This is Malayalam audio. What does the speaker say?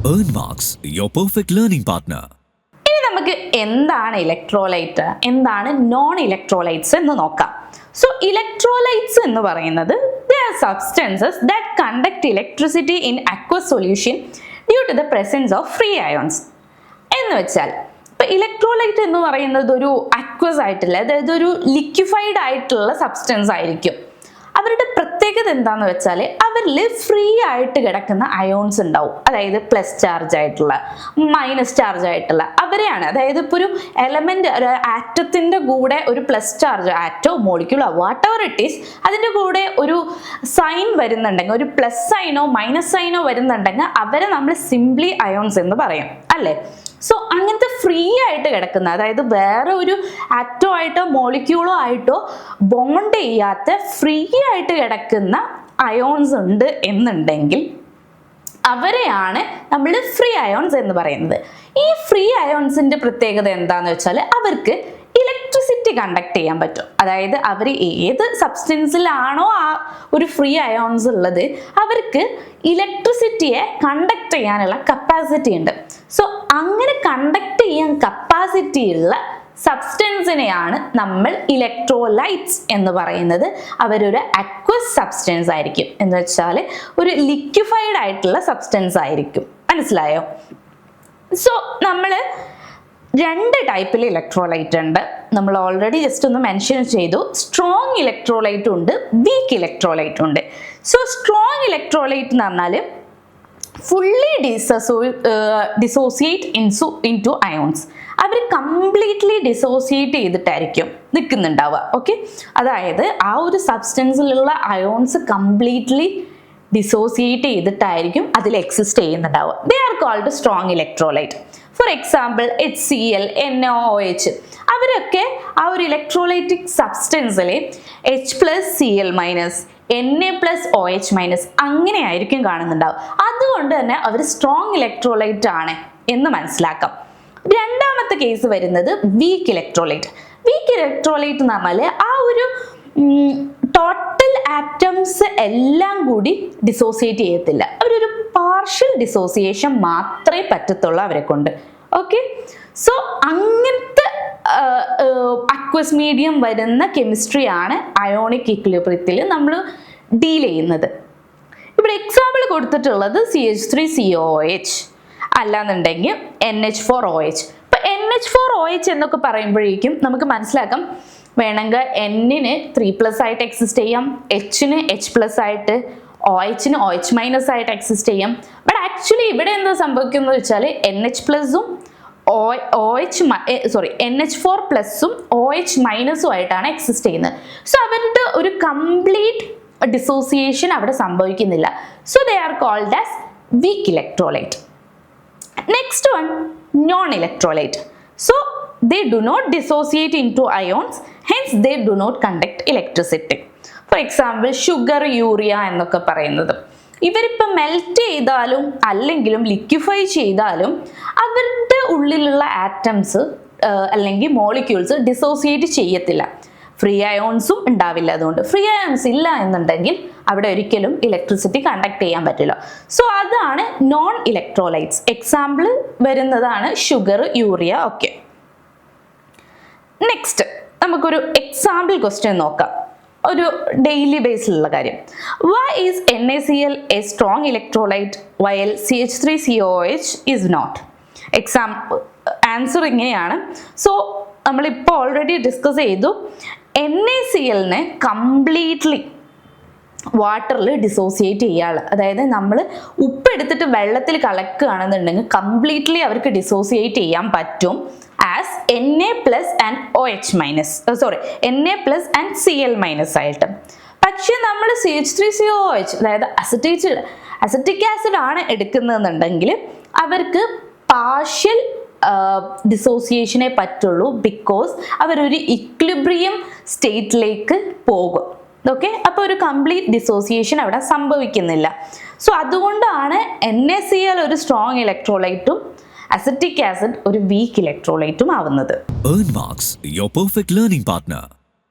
Earn Marks, your perfect learning partner. ഇനി നമുക്ക് എന്താണ് ഇലക്ട്രോലൈറ്റ്, എന്താണ് നോൺ ഇലക്ട്രോലൈറ്റ്സ് എന്ന് നോക്കാം. സോ ഇലക്ട്രോലൈറ്റ്സ് എന്ന് പറയുന്നത് they are substances that conduct electricity in aqueous solution due to the presence of free ions. എന്ന് വെച്ചാൽ ഇപ്പൊ ഇലക്ട്രോലൈറ്റ് എന്ന് പറയുന്നത് ഒരു അക്വസ് ആയിട്ടുള്ള, അതായത് ഒരു ലിക്വിഫൈഡ് ആയിട്ടുള്ള സബ്സ്റ്റൻസ് ആയിരിക്കും. അവരുടെ പ്രത്യേകത എന്താന്ന് വെച്ചാൽ അവരിൽ ഫ്രീ ആയിട്ട് കിടക്കുന്ന അയോൺസ് ഉണ്ടാവും. അതായത് പ്ലസ് ചാർജ് ആയിട്ടുള്ള, മൈനസ് ചാർജ് ആയിട്ടുള്ള അവരെയാണ്. അതായത് ഇപ്പോൾ ഒരു എലമെന്റ്, ഒരു ആറ്റത്തിന്റെ കൂടെ ഒരു പ്ലസ് ചാർജ്, ആറ്റോ മോളിക്യൂളോ വാട്ട് എവർ ഇറ്റ് ഈസ്, അതിൻ്റെ കൂടെ ഒരു സൈൻ വരുന്നുണ്ടെങ്കിൽ, ഒരു പ്ലസ് സൈനോ മൈനസ് സൈനോ വരുന്നുണ്ടെങ്കിൽ അവരെ നമ്മൾ സിംപ്ലി അയോൺസ് എന്ന് പറയും, അല്ലേ? സോ അങ്ങനത്തെ ഫ്രീ ആയിട്ട് കിടക്കുന്ന, അതായത് വേറെ ഒരു ആറ്റോ ആയിട്ടോ മോളിക്യൂളോ ആയിട്ടോ ബോണ്ട് ചെയ്യാത്ത ഫ്രീ ആയിട്ട് കിടക്കുന്ന അയോൺസ് ഉണ്ട് എന്നുണ്ടെങ്കിൽ അവരെയാണ് നമ്മൾ ഫ്രീ അയോൺസ് എന്ന് പറയുന്നത്. ഈ ഫ്രീ അയോൺസിന്റെ പ്രത്യേകത എന്താന്ന് വെച്ചാൽ അവർക്ക് ഇലക്ട്രിസിറ്റി കണ്ടക്ട് ചെയ്യാൻ പറ്റും. അതായത് അവർ ഏത് സബ്സ്റ്റൻസിലാണോ ആ ഒരു ഫ്രീ അയോൺസ് ഉള്ളത് അവർക്ക് ഇലക്ട്രിസിറ്റിയെ കണ്ടക്ട് ചെയ്യാനുള്ള കപ്പാസിറ്റി ഉണ്ട്. സോ അങ്ങനെ കണ്ടക്ട് ചെയ്യാൻ കപ്പാസിറ്റി ഉള്ള സബ്സ്റ്റൻസിനെയാണ് നമ്മൾ ഇലക്ട്രോലൈറ്റ്സ് എന്ന് പറയുന്നത്. അവരൊരു അക്വസ് സബ്സ്റ്റൻസ് ആയിരിക്കും, എന്ന് വെച്ചാൽ ഒരു ലിക്വിഫൈഡ് ആയിട്ടുള്ള സബ്സ്റ്റൻസ് ആയിരിക്കും. മനസ്സിലായോ? സോ നമ്മൾ രണ്ട് ടൈപ്പിൽ ഇലക്ട്രോലൈറ്റ് ഉണ്ട്. നമ്മൾ ഓൾറെഡി ജസ്റ്റ് ഒന്ന് മെൻഷൻ ചെയ്തു. സ്ട്രോങ് ഇലക്ട്രോലൈറ്റ് ഉണ്ട്, വീക്ക് ഇലക്ട്രോലൈറ്റ് ഉണ്ട്. സോ സ്ട്രോങ് ഇലക്ട്രോലൈറ്റ് എന്ന് പറഞ്ഞാൽ ഫുള്ളി ഡിസോസിയേറ്റ് ഇൻടു അയോൺസ്. അവർ കംപ്ലീറ്റ്ലി ഡിസോസിയേറ്റ് ചെയ്തിട്ടായിരിക്കും നിൽക്കുന്നുണ്ടാവുക. ഓക്കെ, അതായത് ആ ഒരു സബ്സ്റ്റൻസിലുള്ള അയോൺസ് കംപ്ലീറ്റ്ലി ഡിസോസിയേറ്റ് ചെയ്തിട്ടായിരിക്കും അതിൽ എക്സിസ്റ്റ് ചെയ്യുന്നുണ്ടാവുക. They are called strong electrolyte. For example HCl, NaOH, അവരൊക്കെ ആ ഒരു ഇലക്ട്രോലൈറ്റിക് സബ്സ്റ്റൻസിൽ H+Cl-, Na+OH- അങ്ങനെ ആയിരിക്കും കാണുന്നുണ്ടാവും. അതുകൊണ്ട് തന്നെ അവർ സ്ട്രോങ് ഇലക്ട്രോലൈറ്റ് ആണ് എന്ന് മനസ്സിലാക്കാം. രണ്ടാമത്തെ കേസ് വരുന്നത് വീക്ക് ഇലക്ട്രോലൈറ്റ്. വീക്ക് ഇലക്ട്രോലൈറ്റ് എന്ന് പറഞ്ഞാൽ ആ ഒരു ടോട്ടൽ ആറ്റംസ് എല്ലാം കൂടി ഡിസോസിയേറ്റ് ചെയ്യത്തില്ല. അവരൊരു പാർഷ്യൽ ഡിസോസിയേഷൻ മാത്രമേ പറ്റത്തുള്ളൂ അവരെ കൊണ്ട്. ഓക്കെ, സോ അങ്ങനത്തെ അക്വസ് മീഡിയം വരുന്ന കെമിസ്ട്രിയാണ് അയോണിക് ഇക്വിലിബ്രിയത്തിൽ നമ്മൾ ഡീൽ ചെയ്യുന്നത്. ഇവിടെ എക്സാമ്പിൾ കൊടുത്തിട്ടുള്ളത് CH3COOH, അല്ലാന്നുണ്ടെങ്കിൽ NH4OH. ഇപ്പൊ NH4OH എന്നൊക്കെ പറയുമ്പോഴേക്കും നമുക്ക് മനസ്സിലാക്കാം, വേണമെങ്കിൽ N-ന് 3+ ആയിട്ട് എക്സിസ്റ്റ് ചെയ്യാം, H-ന് H+ ആയിട്ട്, OH-ന് OH- ആയിട്ട് എക്സിസ്റ്റ് ചെയ്യാം. ബട്ട് ആക്ച്വലി ഇവിടെ എന്താ സംഭവിക്കുന്നത് വെച്ചാൽ NH+ഉം NH4+ഉം OH- ആയിട്ടാണ് എക്സിസ്റ്റ് ചെയ്യുന്നത്. സോ അവരുടെ ഒരു കംപ്ലീറ്റ് ഡിസോസിയേഷൻ അവിടെ സംഭവിക്കുന്നില്ല. So they are called as weak electrolyte. Next one, non electrolyte. So they do not dissociate into ions, hence they do not conduct electricity. For example, sugar, urea എന്നൊക്കെ പറയുന്നത് ഇവരിപ്പോൾ മെൽറ്റ് ചെയ്താലും അല്ലെങ്കിലും ലിക്വിഫൈ ചെയ്താലും അവരുടെ ഉള്ളിലുള്ള ആറ്റംസ് അല്ലെങ്കിൽ മോളിക്യൂൾസ് ഡിസോസിയേറ്റ് ചെയ്യത്തില്ല. ഫ്രീ അയോൺസും ഉണ്ടാവില്ല. അതുകൊണ്ട് ഫ്രീ അയോൺസ് ഇല്ല എന്നുണ്ടെങ്കിൽ അവിടെ ഒരിക്കലും ഇലക്ട്രിസിറ്റി കണ്ടക്ട് ചെയ്യാൻ പറ്റില്ല. സോ അതാണ് നോൺ ഇലക്ട്രോലൈറ്റ്സ്. എക്സാമ്പിൾ വരുന്നതാണ് ഷുഗർ, യൂറിയ ഒക്കെ. നെക്സ്റ്റ് നമുക്കൊരു എക്സാമ്പിൾ ക്വസ്റ്റ്യൻ നോക്കാം, ഒരു ഡെയിലി ബേസിലുള്ള കാര്യം. Why is NaCl a strong electrolyte while CH3COOH is not? Answer ഇങ്ങനെയാണ്. സോ നമ്മളിപ്പോൾ ഓൾറെഡി ഡിസ്കസ് ചെയ്തു, NaCl-നെ കംപ്ലീറ്റ്ലി വാട്ടറിൽ ഡിസോസിയേറ്റ് ചെയ്യാറ്. അതായത് നമ്മൾ ഉപ്പ് എടുത്തിട്ട് വെള്ളത്തിൽ കലക്കുകയാണെന്നുണ്ടെങ്കിൽ കംപ്ലീറ്റ്ലി അവർക്ക് ഡിസോസിയേറ്റ് ചെയ്യാൻ പറ്റും as Na+ and Na+ and Cl- ആയിട്ട്. പക്ഷെ നമ്മൾ CH3COOH, അതായത് അസറ്റിക് ആസിഡ് ആണ് എടുക്കുന്നതെന്നുണ്ടെങ്കിൽ അവർക്ക് പാർഷ്യൽ ഡിസോസിയേഷനെ പറ്റുള്ളൂ. ബിക്കോസ് അവരൊരു ഇക്വിലിബ്രിയം സ്റ്റേറ്റിലേക്ക് പോകും. ഓക്കെ, അപ്പോൾ ഒരു കംപ്ലീറ്റ് ഡിസോസിയേഷൻ അവിടെ സംഭവിക്കുന്നില്ല. സോ അതുകൊണ്ടാണ് NaCl ഒരു സ്ട്രോങ് ഇലക്ട്രോലൈറ്റും അസറ്റിക് ആസിഡ് ഒരു വീക്ക് ഇലക്ട്രോലൈറ്റും ആവുന്നത്. Earn Marks, your perfect learning partner.